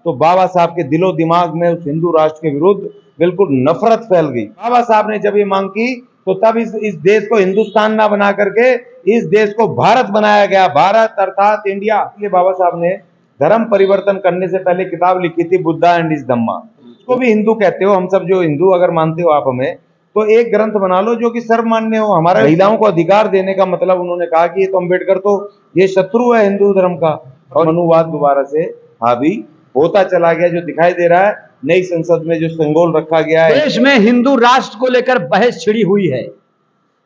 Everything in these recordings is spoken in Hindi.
तो बाबा साहब के दिलो दिमाग में उस हिंदू राष्ट्र के विरुद्ध बिल्कुल नफरत फैल गई। बाबा साहब ने जब ये मांग की तो तब इस देश को हिंदुस्तान ना बना करके इस देश को भारत बनाया गया। भारत अर्थात इंडिया। इसलिए बाबा साहब ने धर्म परिवर्तन करने से पहले किताब लिखी थी, बुद्धा एंड हिज धम्मा। उसको भी हिंदू कहते हो, हम सब जो हिंदू अगर मानते हो आप हमें, तो एक ग्रंथ बना लो जो कि सर्वमान्य हो। हमारे महिलाओं को अधिकार देने का मतलब उन्होंने कहा कि ये तो अम्बेडकर तो ये शत्रु है हिंदू धर्म का, और मनुवाद दोबारा से हावी होता चला गया, जो दिखाई दे रहा है नई संसद में जो संगोल रखा गया है। देश में हिंदू राष्ट्र को लेकर बहस छिड़ी हुई है,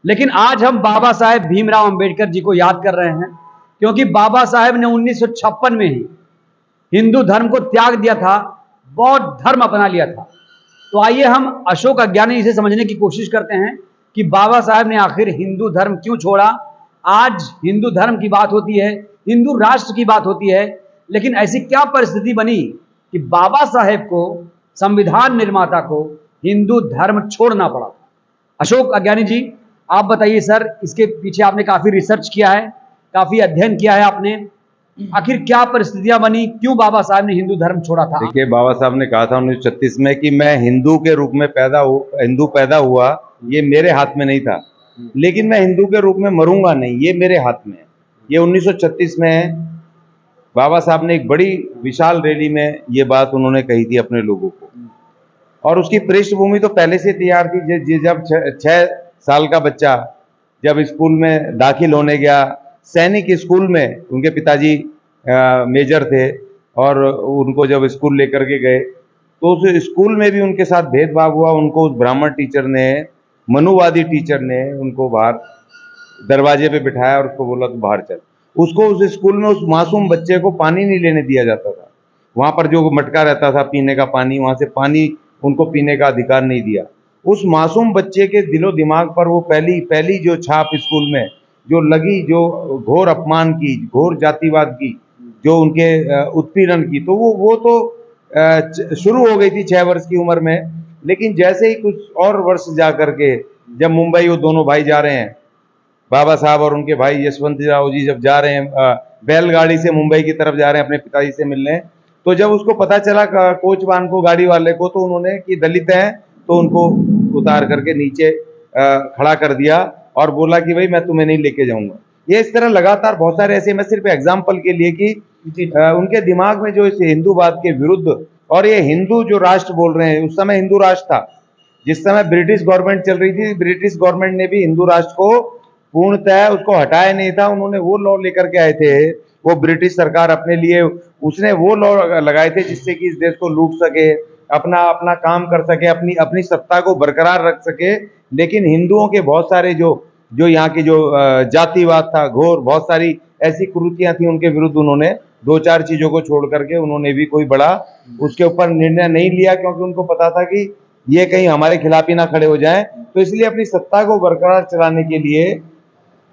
लेकिन आज हम बाबा साहेब भीमराव अंबेडकर जी को याद कर रहे हैं, क्योंकि बाबा साहेब ने 1956 में ही हिंदू धर्म को त्याग दिया था, बौद्ध धर्म अपना लिया था। तो आइए हम अशोक अज्ञानी इसे समझने की कोशिश करते हैं कि बाबा साहेब ने आखिर हिंदू धर्म क्यों छोड़ा। आज हिंदू धर्म की बात होती है, हिंदू राष्ट्र की बात होती है, लेकिन ऐसी क्या परिस्थिति बनी कि बाबा साहेब को, संविधान निर्माता को, हिंदू धर्म छोड़ना पड़ा। अशोक अज्ञानी जी, आप बताइए सर, इसके पीछे आपने काफी रिसर्च किया है, काफी अध्ययन किया है आपने, आखिर क्या परिस्थितियां बनी, क्यों बाबा साहब ने हिंदू धर्म छोड़ा था? देखिए, बाबा साहब ने कहा था 1936 में कि मैं हिंदू के रूप में हिंदू पैदा हुआ, ये मेरे हाथ में नहीं था, लेकिन मैं हिंदू के रूप में मरूंगा नहीं, ये मेरे हाथ में है। ये 1936 में बाबा साहब ने एक बड़ी विशाल रैली में ये बात उन्होंने कही थी अपने लोगों को, और उसकी पृष्ठभूमि तो पहले से तैयार थी। जब 6 साल का बच्चा जब स्कूल में दाखिल होने गया, सैनिक स्कूल में, उनके पिताजी मेजर थे, और उनको जब स्कूल लेकर के गए तो उस स्कूल में भी उनके साथ भेदभाव हुआ। उनको उस ब्राह्मण टीचर ने, मनुवादी टीचर ने उनको बाहर दरवाजे पे बिठाया और उसको बोला तो बाहर चल। उसको उस स्कूल में उस मासूम बच्चे को पानी नहीं लेने दिया जाता था। वहाँ पर जो मटका रहता था पीने का पानी, वहाँ से पानी उनको पीने का अधिकार नहीं दिया। उस मासूम बच्चे के दिलो दिमाग पर वो पहली जो छाप स्कूल में जो लगी, जो घोर अपमान की, घोर जातिवाद की, जो उनके उत्पीड़न की, तो वो तो शुरू हो गई थी 6 वर्ष की उम्र में। लेकिन जैसे ही कुछ और वर्ष जा करके, जब मुंबई वो दोनों भाई जा रहे हैं, बाबा साहब और उनके भाई यशवंत राव जी जब जा रहे हैं बैलगाड़ी से मुंबई की तरफ जा रहे हैं अपने पिताजी से मिलने, तो जब उसको पता चला कोचवान को, गाड़ी वाले को, तो उन्होंने कि दलित हैं, तो उनको उतार करके नीचे खड़ा कर दिया और बोला कि भाई मैं तुम्हें नहीं लेके जाऊंगा। ये इस तरह लगातार बहुत सारे ऐसे, मैं सिर्फ एग्जाम्पल के लिए कि उनके दिमाग में जो इस हिंदूवाद के विरुद्ध, और ये हिंदू जो राष्ट्र बोल रहे हैं, उस समय हिंदू राष्ट्र था, जिस समय ब्रिटिश गवर्नमेंट चल रही थी, ब्रिटिश गवर्नमेंट ने भी हिंदू राष्ट्र को पूर्णतः उसको हटाया नहीं था। उन्होंने वो लॉ लेकर के आए थे, वो ब्रिटिश सरकार अपने लिए, उसने वो लॉ लगाए थे जिससे कि इस देश को लूट सके, अपना अपना काम कर सके, अपनी अपनी सत्ता को बरकरार रख सके। लेकिन हिंदुओं के बहुत सारे जो यहाँ की जो जातिवाद था घोर, बहुत सारी ऐसी कुरीतियां थी उनके विरुद्ध, उन्होंने 2-4 चीजों को छोड़ करके उन्होंने भी कोई बड़ा उसके ऊपर निर्णय नहीं लिया, क्योंकि उनको पता था कि ये कहीं हमारे खिलाफ ही ना खड़े हो जाएं। तो इसलिए अपनी सत्ता को बरकरार चलाने के लिए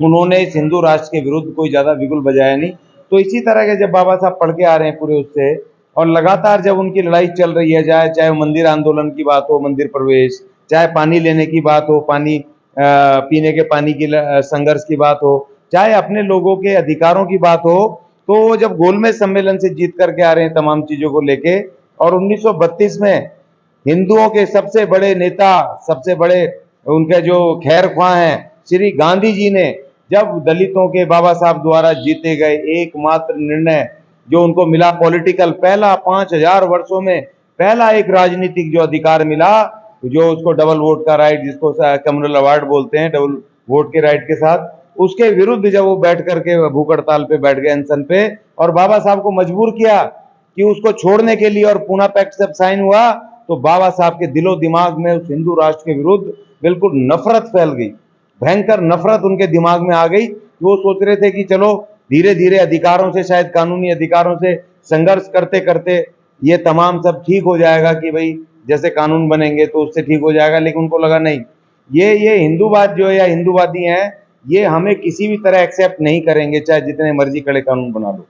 उन्होंने इस हिंदू राष्ट्र के विरुद्ध कोई ज्यादा बिगुल बजाया नहीं। तो इसी तरह के जब बाबा साहब पढ़ के आ रहे हैं पूरे उससे, और लगातार जब उनकी लड़ाई चल रही है, चाहे मंदिर आंदोलन की बात हो, मंदिर प्रवेश, चाहे पानी लेने की बात हो, पानी पीने के पानी की संघर्ष की बात हो, चाहे अपने लोगों के अधिकारों की बात हो, तो वो जब गोलमेज सम्मेलन से जीत करके आ रहे हैं तमाम चीजों को लेके, और 1932 में हिंदुओं के सबसे बड़े नेता, सबसे बड़े उनके जो खैर ख्वाह हैं श्री गांधी जी ने, जब दलितों के बाबा साहब द्वारा जीते गए एकमात्र निर्णय जो उनको मिला, पॉलिटिकल पहला 5000 वर्षों में पहला एक राजनीतिक जो अधिकार मिला, जो उसको डबल वोट का राइट, जिसको कम्युनल अवार्ड बोलते हैं, डबल वोट के राइट के साथ, उसके विरुद्ध जब वो बैठ करके भूख हड़ताल पे बैठ गए, अनशन पे, और बाबा साहब को मजबूर किया कि उसको छोड़ने के लिए, और पूना पैक्ट जब साइन हुआ तो बाबा साहब के दिलो दिमाग में उस हिंदू राष्ट्र के विरुद्ध बिल्कुल नफरत फैल गई, भयंकर नफरत उनके दिमाग में आ गई। वो सोच रहे थे कि चलो धीरे धीरे अधिकारों से, शायद कानूनी अधिकारों से संघर्ष करते करते ये तमाम सब ठीक हो जाएगा, कि भाई जैसे कानून बनेंगे तो उससे ठीक हो जाएगा। लेकिन उनको लगा नहीं, ये हिंदूवाद जो है या हिंदूवादी हैं, ये हमें किसी भी तरह एक्सेप्ट नहीं करेंगे, चाहे जितने मर्जी कड़े कानून बना लो।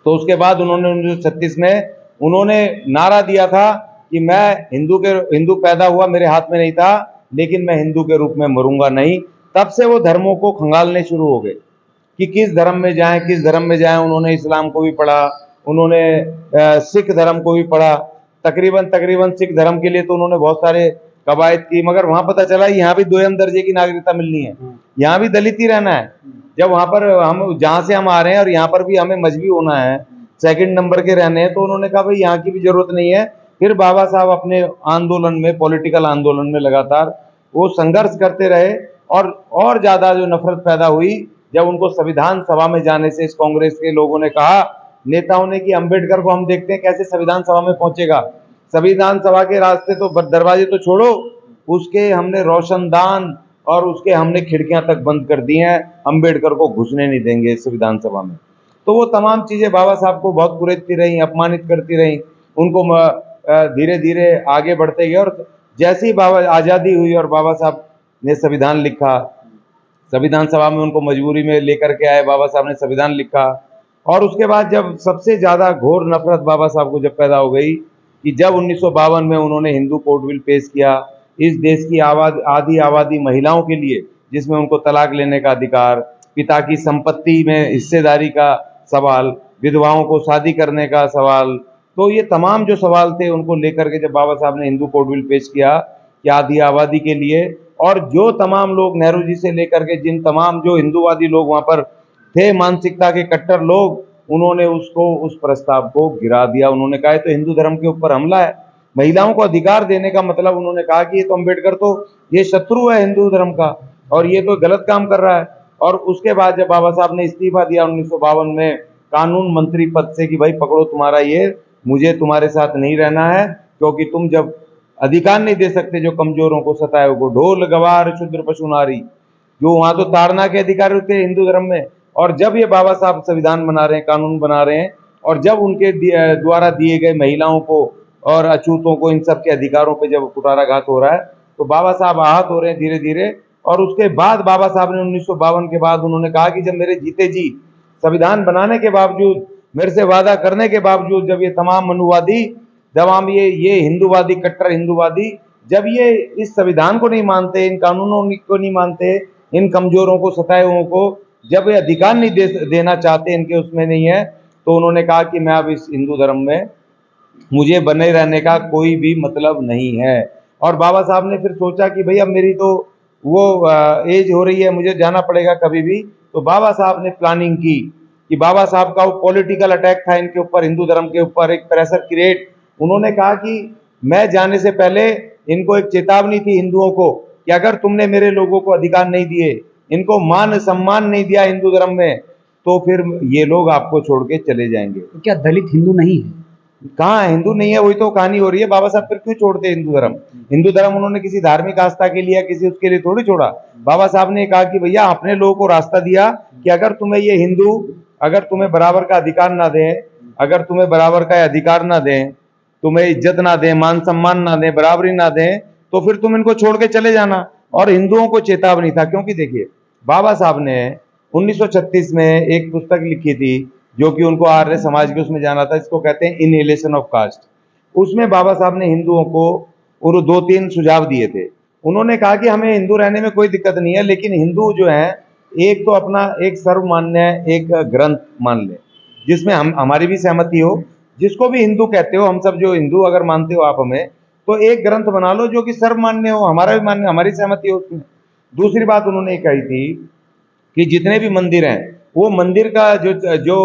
तो उसके बाद उन्होंने 1936 में उन्होंने नारा दिया था कि मैं हिंदू पैदा हुआ, मेरे हाथ में नहीं था, लेकिन मैं हिंदू के रूप में मरूंगा नहीं। तब से वो धर्मों को खंगालने शुरू हो गए कि किस धर्म में जाएं, किस धर्म में जाएं। उन्होंने इस्लाम को भी पढ़ा, उन्होंने सिख धर्म को भी पढ़ा। तकरीबन सिख धर्म के लिए तो उन्होंने बहुत सारे कवायद की, मगर वहां पता चला यहाँ भी 2 दर्जे की नागरिकता मिलनी है, यहाँ भी दलित ही रहना है। जब वहां पर हम जहां से हम आ रहे हैं और यहाँ पर भी हमें मजहबी होना है, सेकंड नंबर के रहने हैं, तो उन्होंने कहा भाई यहाँ की भी जरूरत नहीं है। फिर बाबा साहब अपने आंदोलन में, पॉलिटिकल आंदोलन में लगातार वो संघर्ष करते रहे, और ज्यादा जो नफरत पैदा हुई जब उनको संविधान सभा में जाने से इस कांग्रेस के लोगों ने कहा, नेताओं ने, कि अंबेडकर को हम देखते हैं कैसे संविधान सभा में पहुंचेगा। संविधान सभा के रास्ते तो दरवाजे तो छोड़ो, उसके हमने रोशनदान और उसके हमने खिड़कियां तक बंद कर दी हैं, अंबेडकर को घुसने नहीं देंगे विधान सभा में। तो वो तमाम चीजें बाबा साहब को बहुत कुरेदती रही, अपमानित करती रही, उनको धीरे धीरे आगे बढ़ते गए। और जैसे ही बाबा आज़ादी हुई और बाबा साहब ने संविधान लिखा, संविधान सभा में उनको मजबूरी में लेकर के आए, बाबा साहब ने संविधान लिखा। और उसके बाद जब सबसे ज़्यादा घोर नफरत बाबा साहब को जब पैदा हो गई कि जब 1952 में उन्होंने हिंदू कोर्ट बिल पेश किया, इस देश की आधी आबादी महिलाओं के लिए, जिसमें उनको तलाक लेने का अधिकार, पिता की संपत्ति में हिस्सेदारी का सवाल, विधवाओं को शादी करने का सवाल, तो ये तमाम जो सवाल थे उनको लेकर के जब बाबा साहब ने हिंदू कोर्ट बिल पेश किया कि आधी आबादी के लिए, और जो तमाम लोग, नेहरू जी से लेकर के जिन तमाम जो हिंदूवादी लोग वहाँ पर थे, मानसिकता के कट्टर लोग, उन्होंने उस प्रस्ताव को गिरा दिया। उन्होंने कहा तो हिंदू धर्म के ऊपर हमला है, महिलाओं को अधिकार देने का मतलब, उन्होंने कहा कि ये तो अम्बेडकर तो ये शत्रु है हिंदू धर्म का, और ये तो गलत काम कर रहा है। और उसके बाद जब बाबा साहब ने इस्तीफा दिया 1952 में कानून मंत्री पद से कि भाई पकड़ो तुम्हारा ये, मुझे तुम्हारे साथ नहीं रहना है, क्योंकि तुम जब अधिकार नहीं दे सकते जो कमजोरों को सताए को, ढोल गवार शूद्र पशु नारी, जो वहां तो ताड़ना के अधिकार होते हैं हिंदू धर्म में। और जब ये बाबा साहब संविधान बना रहे हैं, कानून बना रहे हैं, और जब उनके द्वारा दिए गए महिलाओं को और अछूतों को, इन सब के अधिकारों पे जब कुठाराघात हो रहा है, तो बाबा साहब आहत हो रहे हैं धीरे धीरे। और उसके बाद बाबा साहब ने 1952 के बाद उन्होंने कहा कि जब मेरे जीते जी संविधान बनाने के बावजूद, मेरे से वादा करने के बावजूद, जब ये तमाम मनुवादी, तमाम ये हिंदूवादी, कट्टर हिंदूवादी, जब ये इस संविधान को नहीं मानते, इन कानूनों को नहीं मानते, इन कमजोरों को, सताए हुओं को जब ये अधिकार नहीं देना चाहते, इनके उसमें नहीं है, तो उन्होंने कहा कि मैं अब इस हिंदू धर्म में, मुझे बने रहने का कोई भी मतलब नहीं है। और बाबा साहब ने फिर सोचा कि भाई अब मेरी तो वो एज हो रही है, मुझे जाना पड़ेगा कभी भी। तो बाबा साहब ने प्लानिंग की कि बाबा साहब का वो पॉलिटिकल अटैक था इनके ऊपर, हिंदू धर्म के ऊपर, एक प्रेशर क्रिएट। उन्होंने कहा कि मैं जाने से पहले इनको एक चेतावनी थी हिंदुओं को कि अगर तुमने मेरे लोगों को अधिकार नहीं दिए, इनको मान सम्मान नहीं दिया हिंदू धर्म में, तो फिर ये लोग आपको छोड़ के चले जाएंगे। तो क्या दलित हिंदू नहीं है? कहाँ हिंदू नहीं है, वही तो कहानी हो रही है। बाबा साहब फिर क्यों छोड़ते हिंदू धर्म? हिंदू धर्म उन्होंने किसी धार्मिक आस्था के लिए, किसी उसके लिए थोड़ी छोड़ा। बाबा साहब ने कहा कि भैया अपने लोगों को रास्ता दिया कि अगर तुम्हें ये हिंदू, अगर तुम्हें बराबर का अधिकार ना दें, अगर तुम्हें बराबर का अधिकार ना दें, तुम्हें इज्जत ना दें, मान सम्मान ना दें, बराबरी ना दें, तो फिर तुम इनको छोड़ के चले जाना। और हिंदुओं को चेतावनी था, क्योंकि देखिए बाबा साहब ने 1936 में एक पुस्तक लिखी थी जो कि उनको आर्य समाज के उसमें जाना था, इसको कहते हैं इनहेलेशन ऑफ कास्ट। उसमें बाबा साहब ने हिंदुओं को और 2-3 सुझाव दिए थे। उन्होंने कहा कि हमें हिंदू रहने में कोई दिक्कत नहीं है, लेकिन हिंदू जो है एक तो अपना एक सर्वमान्य एक ग्रंथ मान ले, जिसमें हमारी भी सहमति हो, जिसको भी हिंदू कहते हो, हम सब जो हिंदू अगर मानते हो आप हमें, तो एक ग्रंथ बना लो जो कि सर्वमान्य हो, हमारा भी मान्य, हमारी सहमति हो उसमें। दूसरी बात उन्होंने कही थी कि जितने भी मंदिर हैं, वो मंदिर का जो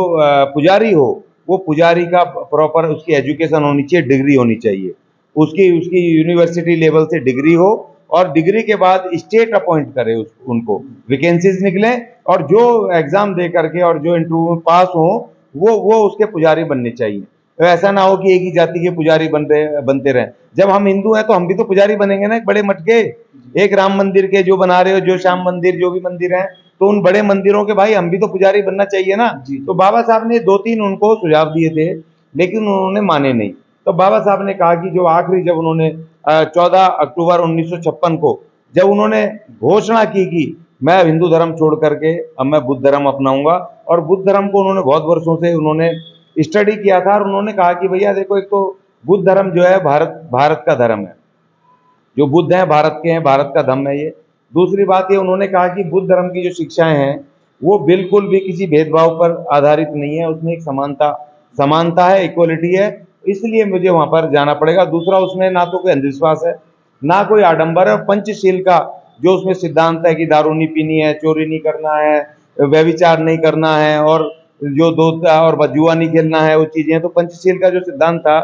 पुजारी हो, वो पुजारी का प्रॉपर उसकी एजुकेशन होनी चाहिए, डिग्री होनी चाहिए, उसकी यूनिवर्सिटी लेवल से डिग्री हो, और डिग्री के बाद स्टेट अपॉइंट करे उनको, वैकेंसीज निकले, और जो एग्जाम दे करके और जो इंटरव्यू में पास हो वो उसके पुजारी बनने चाहिए। तो ऐसा ना हो कि एक ही जाति के पुजारी बनते रहें। जब हम हिंदू हैं तो हम भी तो पुजारी बनेंगे ना, एक बड़े मठ के, एक राम मंदिर के जो बना रहे हो, जो श्याम मंदिर, जो भी मंदिर हैं, तो उन बड़े मंदिरों के भाई हम भी तो पुजारी बनना चाहिए ना। तो बाबा साहब ने 2-3 उनको सुझाव दिए थे, लेकिन उन्होंने माने नहीं। तो बाबा साहब ने कहा कि जो आखिरी, जब उन्होंने 14 अक्टूबर 1956 को जब उन्होंने घोषणा की कि मैं हिंदू धर्म छोड़ करके अब मैं बुद्ध धर्म अपनाऊंगा, और बुद्ध धर्म को उन्होंने बहुत वर्षों से उन्होंने स्टडी किया था, और उन्होंने कहा कि भैया देखो, एक तो बुद्ध धर्म जो है भारत का धर्म है, जो बुद्ध हैं भारत के हैं, भारत का धर्म है ये। दूसरी बात ये उन्होंने कहा कि बुद्ध धर्म की जो शिक्षाएं हैं वो बिल्कुल भी किसी भेदभाव पर आधारित नहीं है, उसमें एक समानता है, इक्वलिटी है, इसलिए मुझे वहां पर जाना पड़ेगा। दूसरा, उसमें ना तो कोई अंधविश्वास है, ना कोई आडंबर है। पंचशील का जो उसमें सिद्धांत है कि दारू नहीं पीनी है, चोरी नहीं करना है, व्यभिचार नहीं करना है, और जो दो और जुआ नहीं खेलना है, वो चीजें, तो पंचशील का जो सिद्धांत था,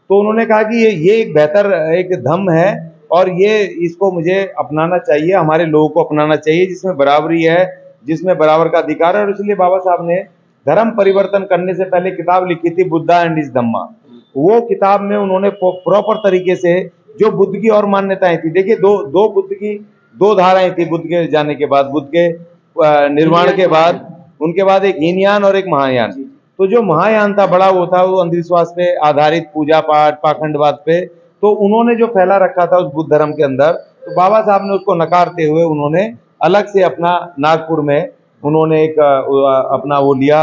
तो उन्होंने कहा कि ये एक बेहतर एक धम्म है, और ये इसको मुझे अपनाना चाहिए, हमारे लोगों को अपनाना चाहिए, जिसमें बराबरी है, जिसमें बराबर का अधिकार है। और इसलिए बाबा साहब ने धर्म परिवर्तन करने से पहले किताब लिखी थी, बुद्धा एंड इज धम्मा। वो किताब में उन्होंने प्रॉपर तरीके से जो बुद्ध की और मान्यताएं थी, देखिए दो बुद्ध की दो धाराएं थी, बुद्ध के जाने के बाद, बुद्ध के निर्वाण के बाद, उनके बाद एक हीनयान और एक महायान। तो जो महायान था बड़ा, वो था वो अंधविश्वास पे आधारित, पूजा पाठ पाखंडवाद पे, तो उन्होंने जो फैला रखा था उस बुद्ध धर्म के अंदर, तो बाबा साहब ने उसको नकारते हुए उन्होंने अलग से अपना नागपुर में उन्होंने एक अपना वो लिया,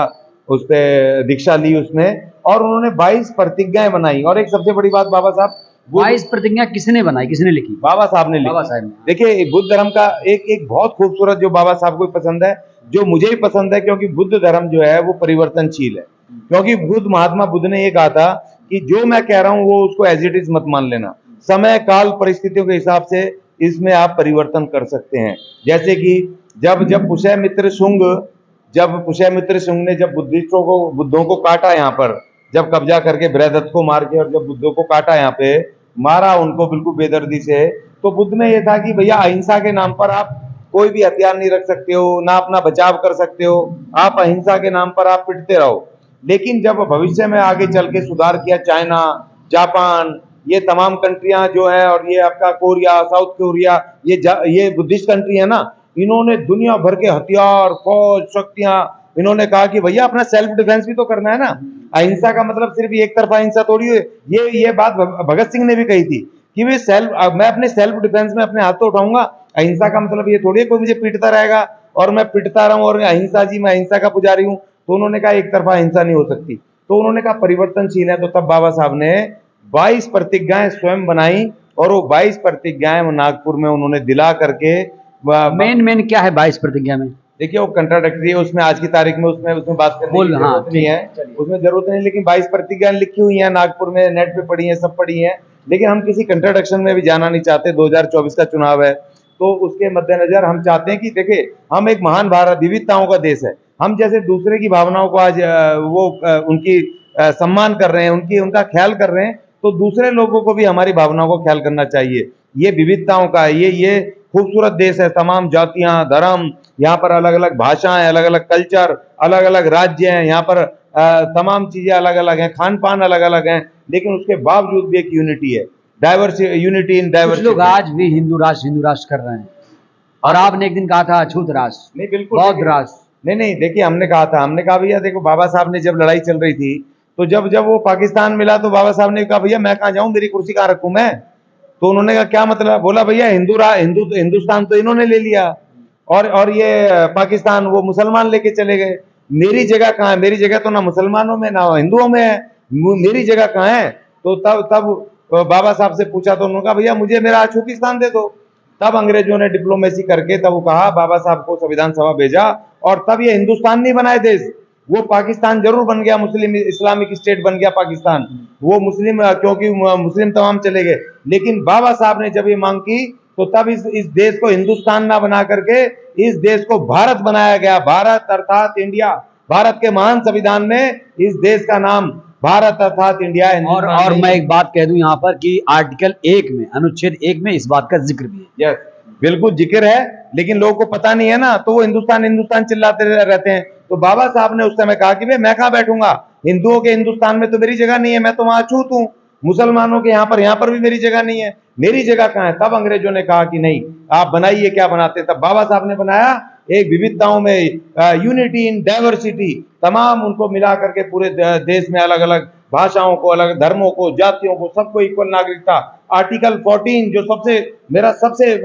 उस पे दीक्षा ली उसमें, और उन्होंने 22 प्रतिज्ञाएं बनाई। और एक सबसे बड़ी बात, बाबा साहब 22 प्रतिज्ञा किसने बनाई, किसने लिखी? बाबा साहब ने बाबा लिखी। साहब ने। देखिए बुद्ध धर्म का एक एक बहुत खूबसूरत, जो बाबा साहब को पसंद है, जो मुझे भी पसंद है, क्योंकि बुद्ध धर्म जो है वो परिवर्तनशील है। क्योंकि महात्मा बुद्ध ने ये कहा था कि जो मैं कह रहा हूं वो उसको एज इट इज मत मान लेना, समय काल परिस्थितियों के हिसाब से इसमें आप परिवर्तन कर सकते हैं। जैसे कि जब जब पुष्यमित्र शुंग ने जब बुद्धों को काटा, यहाँ पर जब कब्जा करके बृहदत्त को मार के, और जब बुद्धों को काटा, यहाँ पे मारा उनको बिल्कुल बेदर्दी से, तो बुद्ध में ये था कि भैया अहिंसा के नाम पर आप कोई भी हथियार नहीं रख सकते हो, ना अपना बचाव कर सकते हो, आप अहिंसा के नाम पर आप पिटते रहो। लेकिन जब भविष्य में आगे चल के सुधार किया, चाइना, जापान, ये तमाम कंट्रियां जो है, और ये आपका कोरिया, साउथ कोरिया, ये बुद्धिस्ट कंट्री है ना, इन्होंने दुनिया भर के हथियार, फौज, शक्तियां, इन्होंने कहा कि भैया अपना सेल्फ डिफेंस भी तो करना है ना, अहिंसा का मतलब सिर्फ एक तरफा हिंसा थोड़ी है। ये बात भगत सिंह ने भी कही थी कि मैं अपने सेल्फ डिफेंस में अपने हाथ तो उठाऊंगा, अहिंसा का मतलब ये थोड़ी है कोई मुझे पीटता रहेगा और मैं पिटता रहूं और अहिंसा जी, मैं अहिंसा का पुजारी हूं। तो उन्होंने कहा एक तरफा हिंसा नहीं हो सकती, तो उन्होंने कहा परिवर्तनशील है। तो तब बाबा साहब ने 22 प्रतिज्ञाएं स्वयं बनाई, और वो 22 प्रतिज्ञाएं नागपुर में उन्होंने दिला करके मेन क्या है 22 प्रतिज्ञा में? देखिए वो कंट्राडिक्टरी है, उसमें आज की तारीख में उसमें बात करने की जरूरत नहीं है, उसमें जरूरत नहीं, लेकिन 22 प्रतिज्ञाएं लिखी हुई हैं नागपुर में, नेट पे पड़ी हैं, सब पड़ी हैं। लेकिन हम किसी कंट्राडिक्शन में भी जाना नहीं चाहते। 2024 का चुनाव है, तो उसके मद्देनजर हम चाहते हैं कि देखिए हम एक महान भारत, विविधताओं का देश है, हम जैसे दूसरे की भावनाओं को आज उनकी सम्मान कर रहे हैं, उनका ख्याल कर रहे हैं, तो दूसरे लोगों को भी हमारी भावनाओं को ख्याल करना चाहिए। ये विविधताओं का ये खूबसूरत देश है, तमाम जातियां, धर्म, यहाँ पर अलग अलग भाषाएं, अलग अलग कल्चर, अलग अलग राज्य हैं, यहाँ पर तमाम चीजें अलग अलग हैं, खान पान अलग अलग हैं, लेकिन उसके बावजूद भी एक यूनिटी है, यूनिटी इन डाइवर्सिटी। लोग आज भी हिंदू राष्ट्र कर रहे हैं, और आपने एक दिन कहा था अछूत राष्ट्र, नहीं बिल्कुल बौद्ध राष्ट्र। नहीं, देखिए हमने कहा भैया देखो, बाबा साहब ने जब लड़ाई चल रही थी, तो जब वो पाकिस्तान मिला, तो बाबा साहब ने कहा भैया मैं कहाँ जाऊं, मेरी कुर्सी कहाँ रखूं मैं। तो उन्होंने कहा क्या मतलब, बोला भैया हिंदुस्तान तो इन्होंने ले लिया, और ये पाकिस्तान वो मुसलमान लेके चले गए, मेरी जगह कहाँ है, मेरी जगह तो ना मुसलमानों में ना हिंदुओं में है, मेरी जगह कहाँ है। तो तब बाबा साहब से पूछा, तो उन्होंने कहा भैया मुझे मेरा अछूतिस्तान दे दो। तब अंग्रेजों ने डिप्लोमेसी करके तब वो कहा, बाबा साहब को संविधान सभा भेजा, और तब ये हिंदुस्तान नहीं बनाए देश, वो पाकिस्तान जरूर बन गया, मुस्लिम इस्लामिक स्टेट बन गया पाकिस्तान, वो मुस्लिम, क्योंकि मुस्लिम तमाम चले गए। लेकिन बाबा साहब ने जब ये मांग की, तो तब इस देश को हिंदुस्तान ना बना करके इस देश को भारत बनाया गया। भारत अर्थात इंडिया, भारत के महान संविधान में इस देश का नाम भारत अर्थात इंडिया है। और मैं एक बात कह दूं यहाँ पर कि आर्टिकल 1 में, अनुच्छेद 1 में इस बात का जिक्र भी है। यस, बिल्कुल जिक्र है, लेकिन लोगों को पता नहीं है ना, तो वो हिंदुस्तान हिंदुस्तान चिल्लाते रहते हैं। तो बाबा साहब ने उस समय कहा कि भाई मैं कहाँ बैठूंगा, हिंदुओं के हिंदुस्तान में तो मेरी जगह नहीं है, मैं तो वहां अछूत हूँ, मुसलमानों के यहाँ पर भी मेरी जगह नहीं है, मेरी जगह कहाँ है। तब अंग्रेजों ने कहा कि नहीं, आप बनाइए, क्या बनाते। तब बाबा साहब ने बनाया एक विविधताओं में यूनिटी इन डाइवर्सिटी, तमाम उनको मिला करके पूरे देश में अलग अलग भाषाओं को, अलग धर्मों को, जातियों को, सबको इक्वल नागरिकता। आर्टिकल 14 जो मेरा सबसे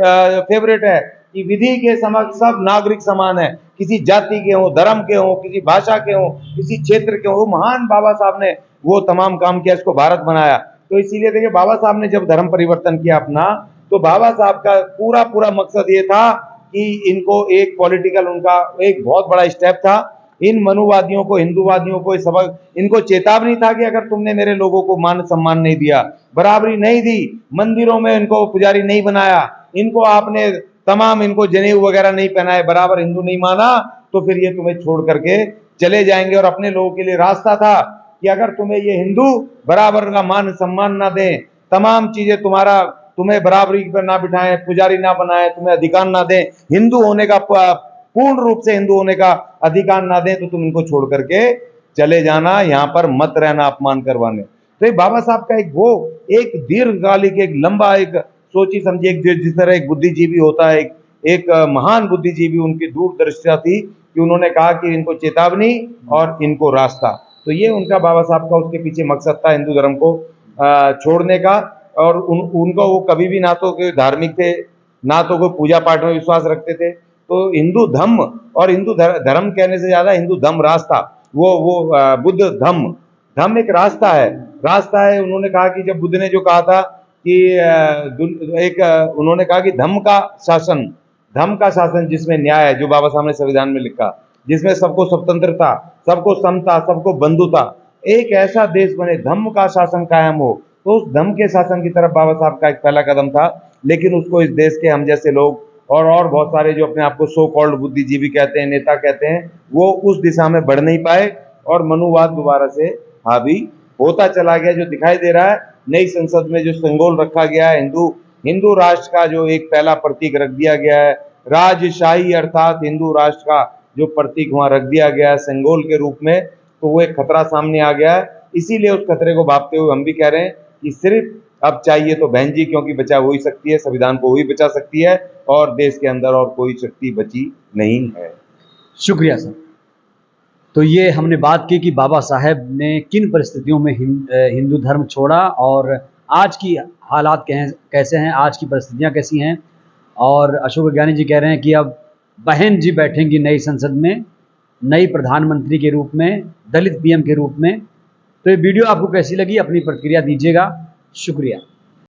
फेवरेट है कि विधि के समक्ष सब नागरिक समान है, किसी जाति के हो, धर्म के हो, किसी भाषा के हो, किसी क्षेत्र के हो। महान बाबा साहब ने वो तमाम काम किया, इसको भारत बनाया। तो इसीलिए देखिए बाबा साहब ने जब धर्म परिवर्तन किया अपना, तो बाबा साहब का पूरा मकसद ये था कि इनको एक पॉलिटिकल, उनका एक बहुत बड़ा स्टेप था इन मनुवादियों को, हिंदूवादियों को सबक, इनको चेतावनी था कि अगर तुमने मेरे लोगों को मान सम्मान नहीं दिया, बराबरी नहीं दी, मंदिरों में इनको पुजारी नहीं बनाया, इनको आपने तमाम इनको जनेऊ वगैरह नहीं पहनाए, बराबर हिंदू नहीं माना, तो फिर ये तुम्हें छोड़ करके चले जाएंगे। और अपने लोगों के लिए रास्ता था कि अगर तुम्हें ये हिंदू बराबर का मान सम्मान ना दें, तमाम चीजें तुम्हें बराबरी पर ना बिठाएं, पुजारी ना बनाए, तुम्हें अधिकार ना दें, हिंदू होने का पूर्ण रूप से हिंदू होने का अधिकार ना दें, तो तुम इनको छोड़ करके चले जाना, यहाँ पर मत रहना अपमान करवाने। तो ये बाबा साहब का एक दीर्घकालिक, एक लंबा, एक सोची समझी, एक जिस तरह एक बुद्धिजीवी होता है, एक महान बुद्धिजीवी, उनकी दूरदर्शिता थी कि उन्होंने कहा कि इनको चेतावनी और इनको रास्ता। तो ये उनका बाबा साहब का उसके पीछे मकसद था, हिंदू धर्म को छोड़ने का। और उनको वो कभी भी ना तो कोई धार्मिक थे, ना तो कोई पूजा पाठ में विश्वास रखते थे। तो हिंदू धम्म, और हिंदू धर्म कहने से ज्यादा हिंदू धम्म रास्ता, वो बुद्ध धम्म एक रास्ता है। उन्होंने कहा कि जब बुद्ध ने जो कहा था कि उन्होंने कहा कि धम्म का शासन जिसमें न्याय है, जो बाबा साहब ने संविधान में लिखा, जिसमें सबको स्वतंत्रता, सबको समता, सबको बंधुता, एक ऐसा देश बने, धम्म का शासन कायम हो। तो उस धम्म के शासन की तरफ बाबा साहब का एक पहला कदम था। लेकिन उसको इस देश के हम जैसे लोग और बहुत सारे जो अपने आप को सो कॉल्ड बुद्धिजीवी कहते हैं, नेता कहते हैं, वो उस दिशा में बढ़ नहीं पाए और मनुवाद दोबारा से हावी होता चला गया। जो दिखाई दे रहा है नई संसद में जो संगोल रखा गया है, हिंदू राष्ट्र का जो एक पहला प्रतीक रख दिया गया है, राजशाही अर्थात हिंदू राष्ट्र का जो प्रतीक वहां रख दिया गया है संगोल के रूप में, तो वो एक खतरा सामने आ गया है। इसीलिए उस खतरे को भांपते हुए हम भी कह रहे हैं कि सिर्फ अब चाहिए तो बहन जी, क्योंकि बचा वही सकती है, संविधान को वही बचा सकती है, और देश के अंदर और कोई शक्ति बची नहीं है। शुक्रिया सर। तो ये हमने बात की कि बाबा साहेब ने किन परिस्थितियों में हिंदू धर्म छोड़ा, और आज की हालात कैसे हैं, आज की परिस्थितियां कैसी हैं। और अशोक ज्ञानी जी कह रहे हैं कि अब बहन जी बैठेंगी नई संसद में, नई प्रधानमंत्री के रूप में, दलित पीएम के रूप में। तो ये वीडियो आपको कैसी लगी, अपनी प्रतिक्रिया दीजिएगा। शुक्रिया।